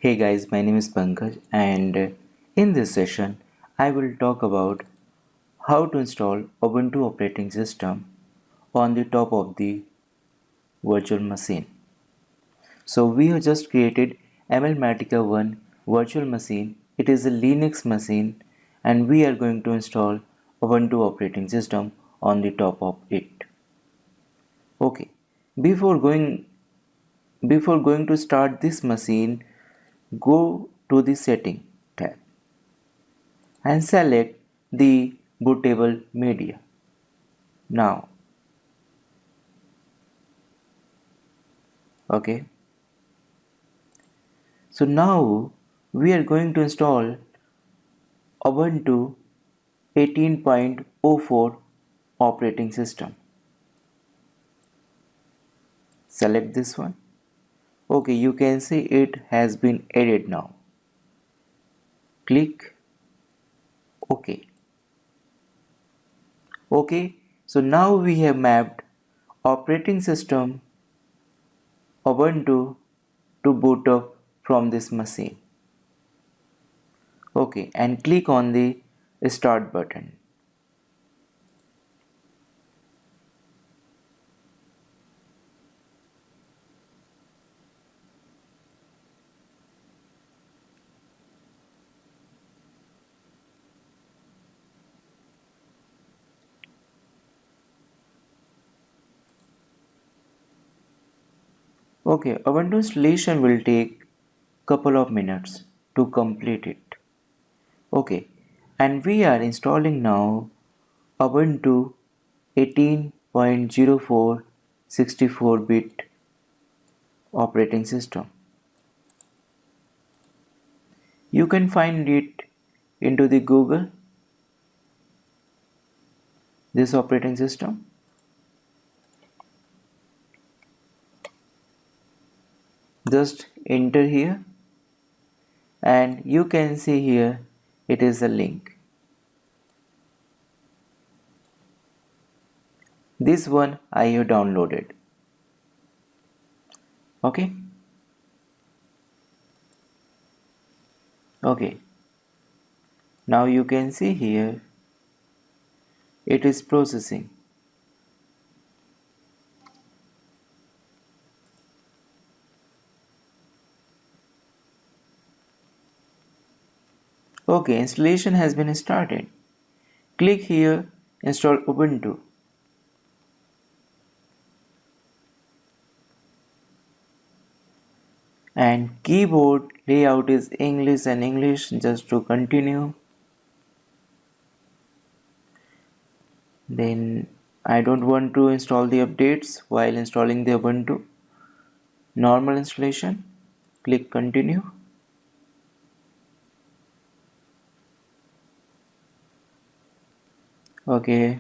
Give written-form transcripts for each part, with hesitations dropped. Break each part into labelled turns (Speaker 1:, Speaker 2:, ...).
Speaker 1: Hey guys, my name is Pankaj, and in this session, I will talk about how to install Ubuntu operating system on the top of the virtual machine. So we have just created MLmatica 1 virtual machine. It is a Linux machine, and we are going to install Ubuntu operating system on the top of it. Okay, before going before going to start this machine, go to the setting tab and select the bootable media. Now, okay, so now we are going to install Ubuntu 18.04 operating system. Select this one. Okay, you can see it has been added now. Click OK. Okay, so now we have mapped operating system Ubuntu to boot up from this machine. Okay, and click on the start button. Okay, Ubuntu installation will take couple of minutes to complete it. Okay, and we are installing now Ubuntu 18.04 64-bit operating system. You can find it into the Google, this operating system. Just enter here and you can see here it is a link. This one I have downloaded. Okay. Okay. Now you can see here it is processing. Okay, installation has been started. Click here, install Ubuntu. And keyboard layout is English and English. Just to continue. Then I don't want to install the updates while installing the Ubuntu. Normal installation. Click continue. Okay.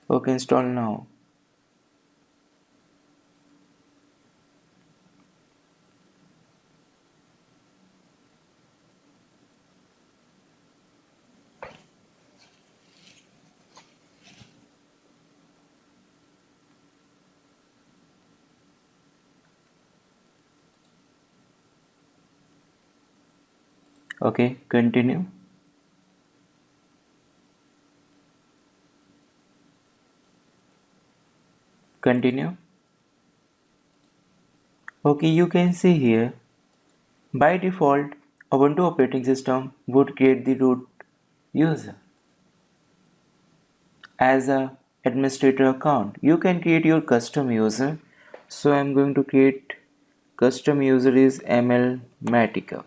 Speaker 1: Okay, install now. Okay, continue. Continue. Okay, you can see here by default Ubuntu operating system would create the root user as a administrator account. You can create your custom user. So I'm going to create custom user is MLmatica.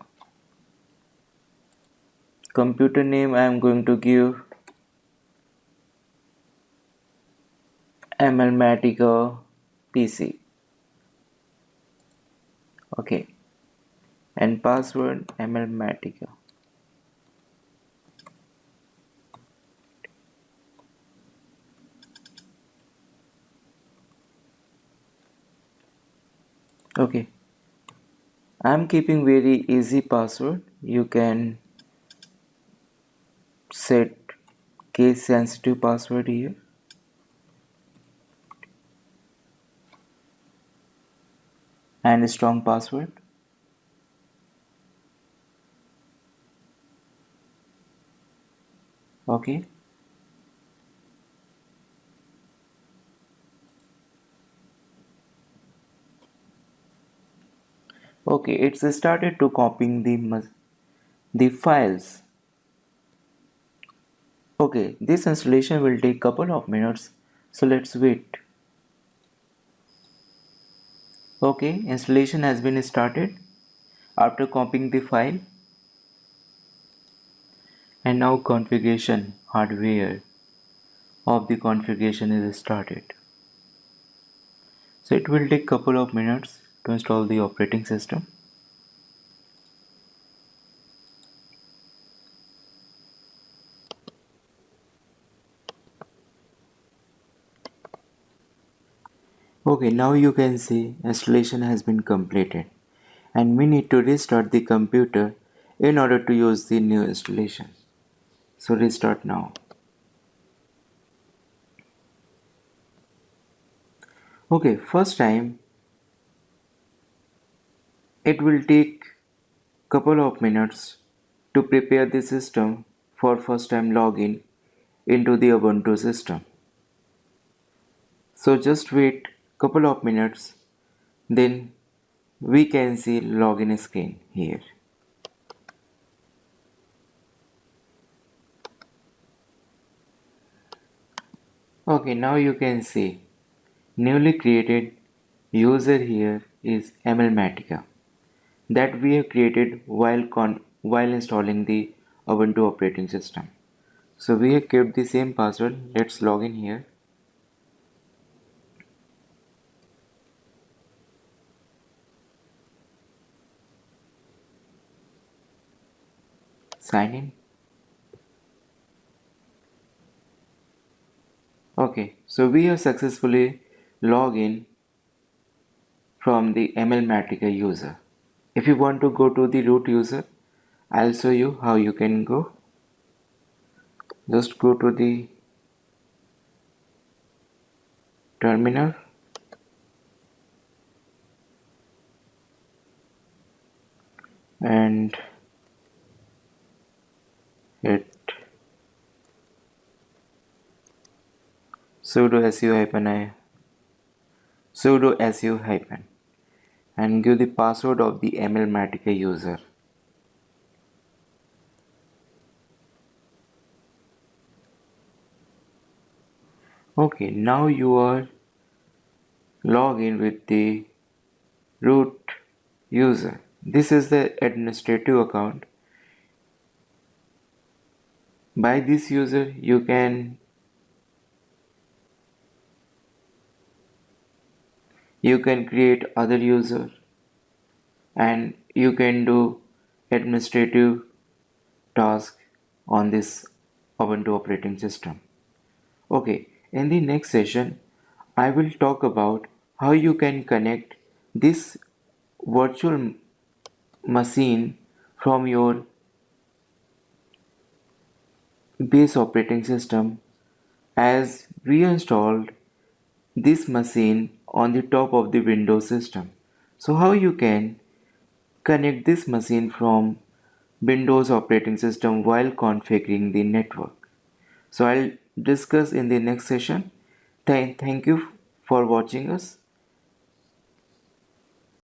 Speaker 1: Computer name I am going to give MLmatica PC. Okay, and password MLmatica. Okay, I'm keeping very easy password. You can set case sensitive password here. And strong password. Okay. Okay, it's started to copying the files. Okay, this installation will take couple of minutes, so let's wait. Okay, installation has been started after copying the file, and now configuration hardware of the configuration is started. So it will take couple of minutes to install the operating system. Okay, now you can see installation has been completed, and we need to restart the computer in order to use the new installation. So restart now. Okay, first time it will take couple of minutes to prepare the system for first time login into the Ubuntu system. So just wait couple of minutes, then we can see login screen here. Okay, now you can see newly created user here is MLmatica that we have created while installing the Ubuntu operating system. So we have kept the same password. Let's log in here. Sign in. Okay, so we have successfully logged in from the MLmatica user. If you want to go to the root user, I'll show you how you can go. Just go to the terminal and hit sudo su hyphen I sudo su hyphen and give the password of the MLmatica user. Okay, now you are logged in with the root user. This is the administrative account. By this user you can create other user and you can do administrative task on this Ubuntu operating system. Okay, in the next session, I will talk about how you can connect this virtual machine from your base operating system as we installed this machine on the top of the Windows system. So how you can connect this machine from Windows operating system while configuring the network. So I'll discuss in the next session. Thank you for watching us.